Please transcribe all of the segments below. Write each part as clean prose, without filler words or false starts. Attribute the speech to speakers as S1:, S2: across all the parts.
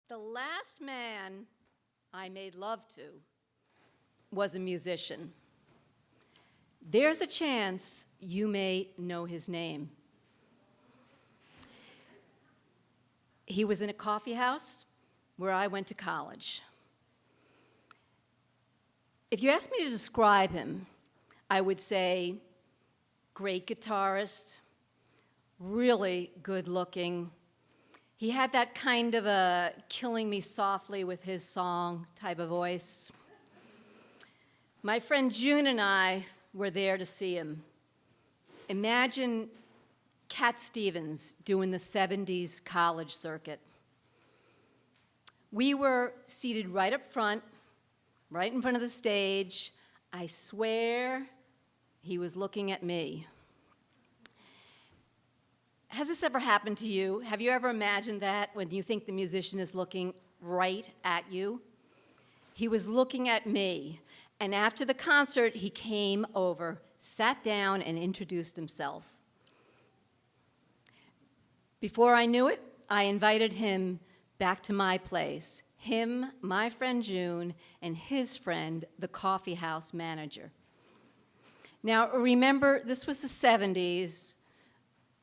S1: The last man I made love to was a musician. There's a chance you may know his name. He was in a coffee house where I went to college. If you asked me to describe him, I would say great guitarist, really good looking. He had that kind of a killing me softly with his song type of voice. My friend June and I were there to see him. Imagine Cat Stevens doing the 70s college circuit. We were seated right up front, right in front of the stage. I swear he was looking at me. Has this ever happened to you? Have you ever imagined that when you think the musician is looking right at you? He was looking at me, and after the concert, he came over, sat down, and introduced himself. Before I knew it, I invited him back to my place, him, my friend June, and his friend, the Coffeehouse manager. Now, remember, this was the 70s.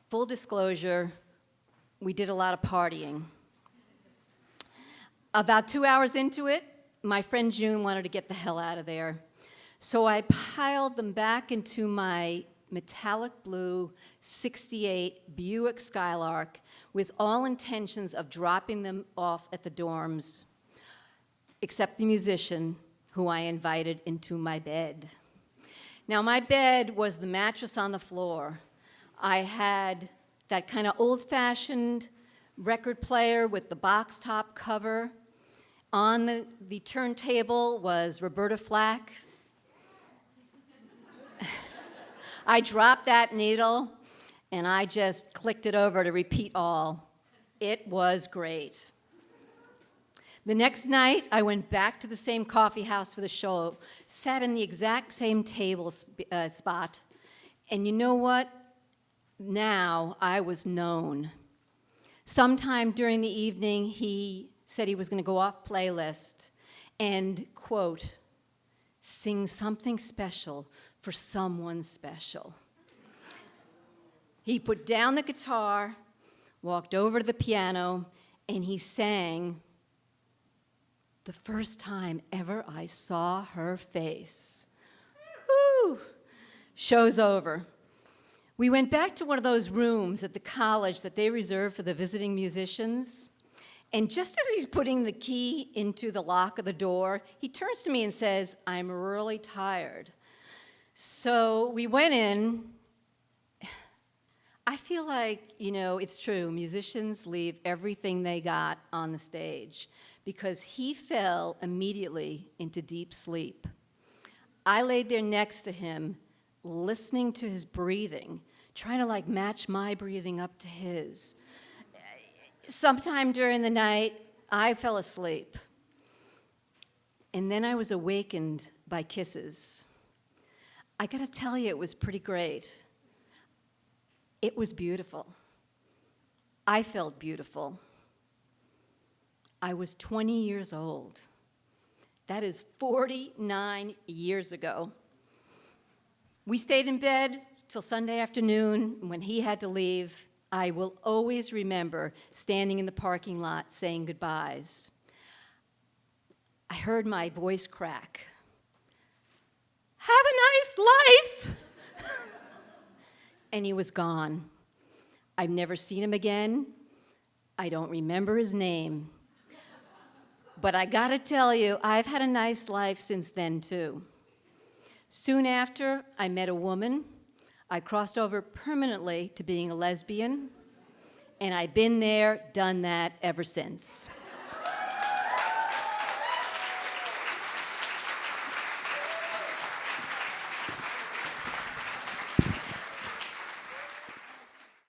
S1: Full disclosure, we did a lot of partying. About 2 hours into it, my friend June wanted to get the hell out of there. So I piled them back into my metallic blue 68 Buick Skylark with all intentions of dropping them off at the dorms, except the musician who I invited into my bed. Now, my bed was the mattress on the floor. I had that kind of old-fashioned record player with the box top cover. On the turntable was Roberta Flack. I dropped that needle, and I just clicked it over to repeat all. It was great. The next night, I went back to the same coffee house for the show, sat in the exact same table spot, and you know what? Now I was known. Sometime during the evening, he said he was going to go off playlist and, quote, sing something special for someone special. He put down the guitar, walked over to the piano, and he sang "The First Time Ever I Saw Her Face." Whew! Show's over. We went back to one of those rooms at the college that they reserve for the visiting musicians. And just as he's putting the key into the lock of the door, he turns to me and says, "I'm really tired." So we went in. I feel like, it's true. Musicians leave everything they got on the stage because he fell immediately into deep sleep. I laid there next to him, listening to his breathing, trying to match my breathing up to his. Sometime during the night, I fell asleep. And then I was awakened by kisses. I gotta tell you, it was pretty great. It was beautiful. I felt beautiful. I was 20 years old. That is 49 years ago. We stayed in bed till Sunday afternoon when he had to leave. I will always remember standing in the parking lot saying goodbyes. I heard my voice crack. "Have a nice life!" And he was gone. I've never seen him again. I don't remember his name. But I gotta tell you, I've had a nice life since then, too. Soon after, I met a woman. I crossed over permanently to being a lesbian, and I've been there, done that ever since.